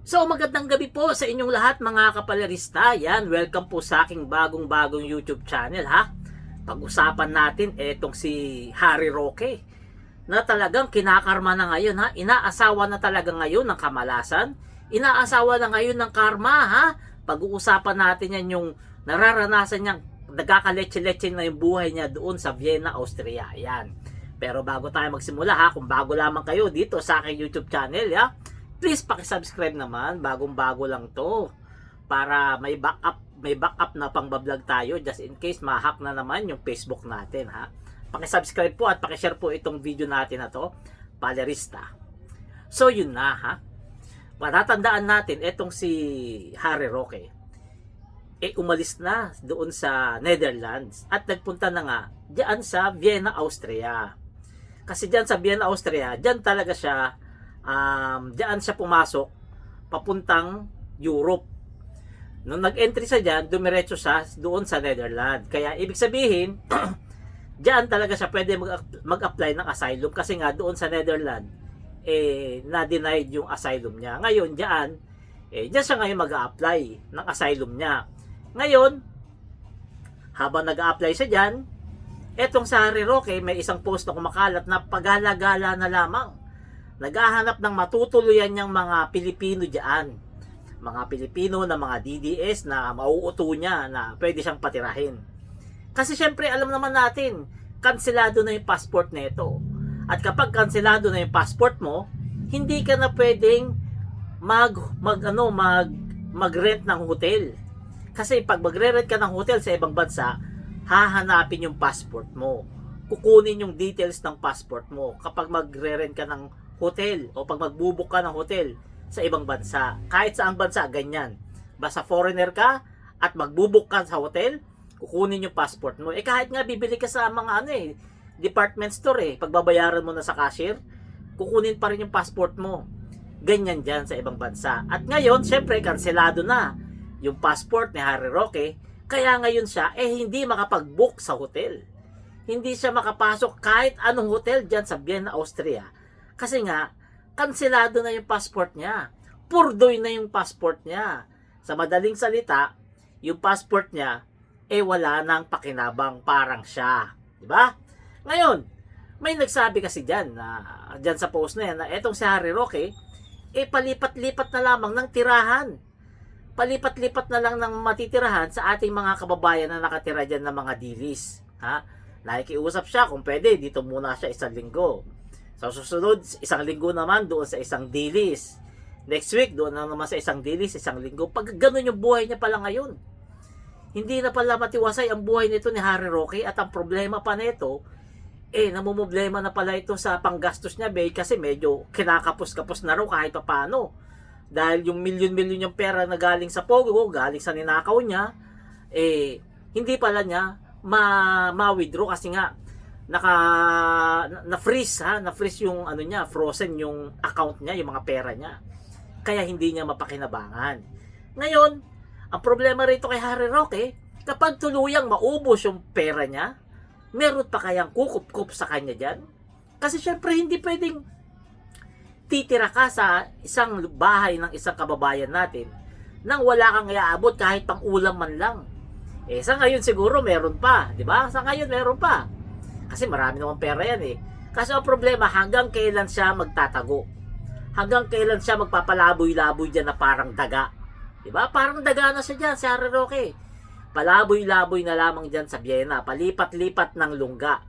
So magandang gabi po sa inyong lahat mga kapalerista. Yan, welcome po sa aking bagong YouTube channel ha. Pag-usapan natin etong si Harry Roque na talagang kinakarma na ngayon ha. Inaasawa na talaga ngayon ng kamalasan. Inaasawa na ngayon ng karma ha. Pag-uusapan natin yan yung nararanasan niyang nagkakaletse-letse na yung buhay niya doon sa Vienna, Austria. Yan. Pero bago tayo magsimula ha, kung bago lamang kayo dito sa aking YouTube channel ya, please paki-subscribe naman, bagong-bago lang 'to para may backup na pangbablog tayo just in case ma-hack na naman yung Facebook natin ha. Paki-subscribe po at paki-share po itong video natin na 'to, Palerista. So yun na ha. Patatandaan natin etong si Harry Roque umalis na doon sa Netherlands at nagpunta na nga diyan sa Vienna, Austria. Kasi diyan sa Vienna, Austria, diyan talaga siya diyan siya pumasok papuntang Europe. Nung nag-entry siya diyan, dumiretso siya doon sa Netherlands. Kaya ibig sabihin, diyan talaga siya pwede mag-apply ng asylum kasi nga doon sa Netherlands na-denied yung asylum niya. Ngayon diyan siya ngayon mag-a-apply ng asylum niya. Ngayon, habang nag-a-apply siya diyan, etong sa Harry Roque may isang post na kumakalat na pagala-gala na lamang. Naghahanap ng matutuluyan niyang mga Pilipino diyan. Mga Pilipino na mga DDS na mauuto niya na pwede siyang patirahin. Kasi syempre alam naman natin, kanselado na yung passport nito. At kapag kanselado na yung passport mo, hindi ka na pwedeng mag-rent ng hotel. Kasi pag magre-rent ka ng hotel sa ibang bansa, hahanapin yung passport mo. Kukunin yung details ng passport mo kapag magre-rent ka ng hotel o pag magbubuk ka ng hotel sa ibang bansa. Kahit saang bansa, ganyan. Basta foreigner ka at magbubuk ka sa hotel, kukunin yung passport mo. Kahit nga bibili ka sa mga department store pagbabayaran mo na sa cashier, kukunin pa rin yung passport mo. Ganyan dyan sa ibang bansa. At ngayon, syempre, kanselado na yung passport ni Harry Roque, kaya ngayon siya, hindi makapag-book sa hotel. Hindi siya makapasok kahit anong hotel dyan sa Vienna, Austria. Kasi nga, kanselado na yung passport niya. Purdoy na yung passport niya. Sa madaling salita, yung passport niya, wala nang pakinabang, parang siya. Diba? Ngayon, may nagsabi kasi dyan sa post na yan, na etong si Harry Roque, palipat-lipat na lamang ng tirahan. Palipat-lipat na lang ng matitirahan sa ating mga kababayan na nakatira dyan ng mga dilis. Ha? Nakikiusap siya kung pwede, dito muna siya 1 linggo. Sa susunod, 1 linggo naman doon sa isang dilis. Next week, doon naman sa isang dilis, 1 linggo. Pag ganun yung buhay niya pala ngayon. Hindi na pala matiwasay ang buhay nito ni Harry Roque at ang problema pa nito, namumblema na pala ito sa panggastos niya, kasi medyo kinakapos-kapos na raw kahit pa paano. Dahil yung milyon-milyon yung pera na galing sa Pogo, galing sa ninakaw niya, hindi pala niya ma-withdraw kasi nga na-freeze yung niya, frozen yung account niya, yung mga pera niya. Kaya hindi niya mapakinabangan. Ngayon, ang problema rito kay Harry Roque, kapag tuluyang maubos yung pera niya, meron pa kayang kukup-kup sa kanya diyan? Kasi syempre hindi pwedeng titira ka sa isang bahay ng isang kababayan natin nang wala kang iaabot kahit pang ulam man lang. Sa ngayon siguro meron pa, di ba? Sa ngayon meron pa. Kasi marami namang pera yan Kasi ang problema, hanggang kailan siya magtatago? Hanggang kailan siya magpapalaboy-laboy dyan na parang daga? Di ba? Parang daga na siya dyan, si Harry Roque. Palaboy-laboy na lamang dyan sa Vienna. Palipat-lipat ng lungga.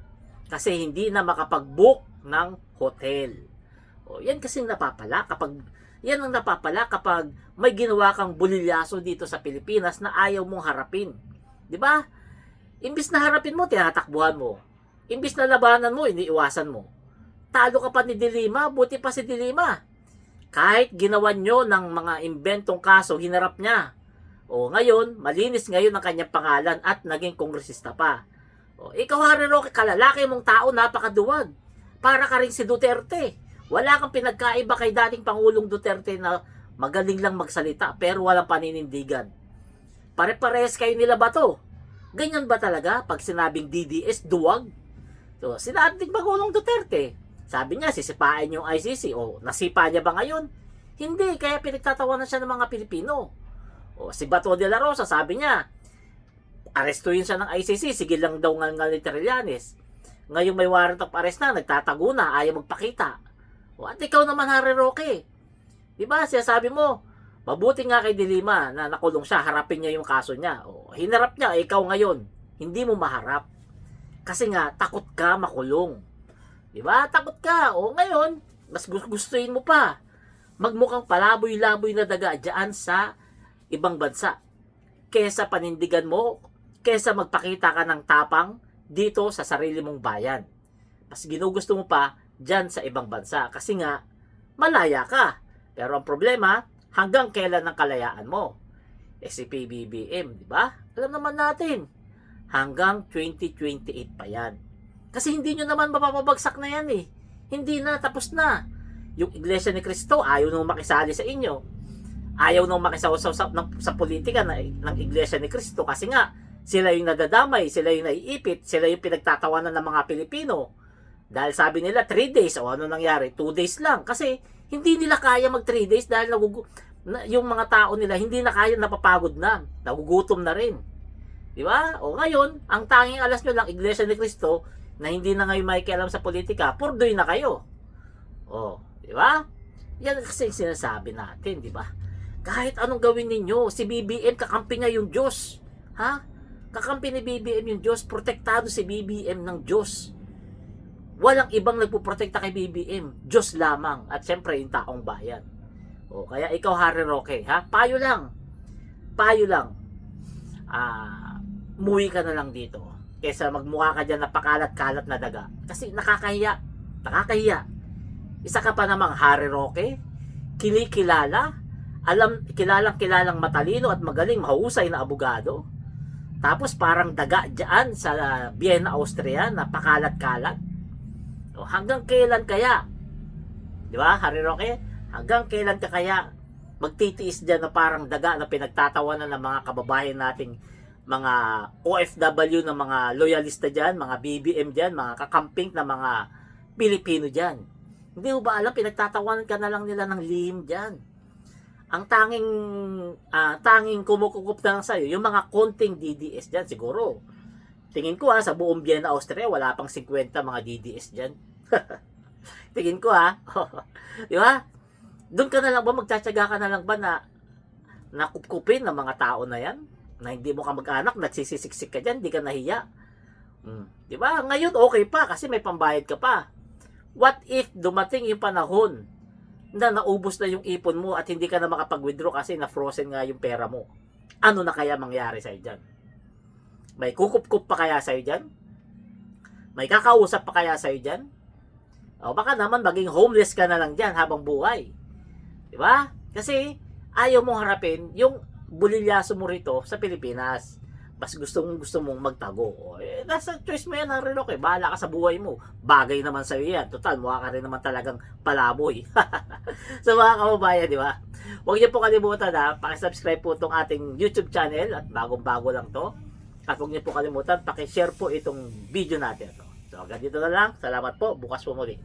Kasi hindi na makapag-book ng hotel. Yan kasing napapala kapag may ginawa kang bulilyaso dito sa Pilipinas na ayaw mong harapin. 'Di ba? Imbis na harapin mo, tinatakbuhan mo. Imbis na labanan mo, iniiwasan mo. Talo ka pa ni Dilima, buti pa si Dilima. Kahit ginawa nyo ng mga imbentong kaso, hinarap niya. Ngayon, malinis ngayon ang kanyang pangalan at naging kongresista pa. Ikaw, Harry Roque, kalalaki mong tao, napakaduwag. Para ka rin si Duterte. Wala kang pinagkaiba kay dating Pangulong Duterte na magaling lang magsalita pero walang paninindigan. Pare-parehas kayo nila ba to? Ganyan ba talaga pag sinabing DDS, duwag? So, si dating Pangulong Duterte, sabi niya, sisipain yung ICC. Nasipa niya ba ngayon? Hindi, kaya pinagtatawanan siya ng mga Pilipino. O, si Bato de la Rosa, sabi niya, arestuhin siya ng ICC, sige lang daw ng Trillanes. Ngayon may warrant of arrest na, nagtatago na, ayaw magpakita. O, at ikaw naman, Harry Roque. Diba, sabi mo, mabuti nga kay Dilima na nakulong siya, harapin niya yung kaso niya. O, hinarap niya, ikaw ngayon, hindi mo maharap. Kasi nga, takot ka makulong. Diba, takot ka. O, ngayon, mas gustuin mo pa. Magmukhang palaboy-laboy na daga dyan sa ibang bansa. Kesa panindigan mo, kesa magpakita ka ng tapang dito sa sarili mong bayan. Mas ginugusto mo pa dyan sa ibang bansa. Kasi nga, malaya ka. Pero ang problema, hanggang kailan ang kalayaan mo? Si PBBM, di ba? Alam naman natin, hanggang 2028 pa yan. Kasi hindi nyo naman mapapabagsak na yan eh. Hindi na, tapos na. Yung Iglesia ni Cristo, ayaw nung makisali sa inyo. Ayaw nung makisawsaw sa politika ng Iglesia ni Cristo kasi nga, sila yung nadadamay, sila yung naiipit, sila yung pinagtatawanan ng mga Pilipino. Dahil sabi nila 3 days, o ano nangyari? 2 days lang. Kasi hindi nila kaya mag 3 days dahil yung mga tao nila hindi na kaya, napapagod na, nagugutom na rin. Di ba? O ngayon, ang tanging alas nyo lang, Iglesia ni Cristo, na hindi na ngayon makikialam sa politika, purdoy na kayo. O, di ba? Yan kasi sinasabi natin, di ba? Kahit anong gawin ninyo, si BBM kakampi niya yung Diyos. Ha? Kakampi ni BBM yung Diyos, protektado si BBM ng Diyos. Walang ibang nagpuprotekta kay BBM, Diyos lamang, at syempre yung taong bayan. O, kaya ikaw, Harry Roque, ha? Payo lang. Muwi ka na lang dito. Kesa magmukha ka dyan na pakalat-kalat na daga. Kasi nakakahiya. Isa ka pa namang Harry Roque, kilalang matalino at magaling, mahusay na abogado. Tapos parang daga dyan sa Vienna, Austria, na pakalat-kalat. O, hanggang kailan kaya? Di ba, Harry Roque? Hanggang kailan ka kaya magtitiis dyan na parang daga na pinagtatawanan ng mga kababayan nating mga OFW, na mga loyalista dyan, mga BBM dyan, mga kakamping na mga Pilipino dyan. Hindi mo ba alam, pinagtatawanan ka na lang nila ng lihim dyan. Ang tanging kumukukup na lang sa'yo, yung mga konting DDS dyan, siguro. Tingin ko sa buong Vienna, Austria, wala pang 50 mga DDS dyan. Tingin ko di ba? Doon ka na lang ba, magtsatsaga ka na lang ba na nakupkupin ng mga tao na yan? Na hindi mo ka mag-anak, nagsisisiksik ka dyan, hindi ka nahiya. Di ba? Ngayon okay pa kasi may pambayad ka pa. What if dumating yung panahon na naubos na yung ipon mo at hindi ka na makapag-withdraw kasi na-frozen nga yung pera mo? Ano na kaya mangyari sa'yo dyan? May kukup-kup pa kaya sa'yo dyan? May kakausap pa kaya sa'yo dyan? O baka naman maging homeless ka na lang dyan habang buhay. Di ba? Kasi ayaw mong harapin yung bulilyaso mo rito sa Pilipinas. Mas gusto mong magtago. Nasa choice mo yan, Harry Roque. Bahala ka sa buhay mo. Bagay naman sa'yo yan. Total, mukha ka rin naman talagang palaboy. So mga kababayan, di ba? Huwag niyo po kalimutan pakisubscribe po itong ating YouTube channel at bagong-bago lang to. At huwag niyo po kalimutan, pakishare po itong video natin. So, hanggang dito na lang. Salamat po. Bukas po muli.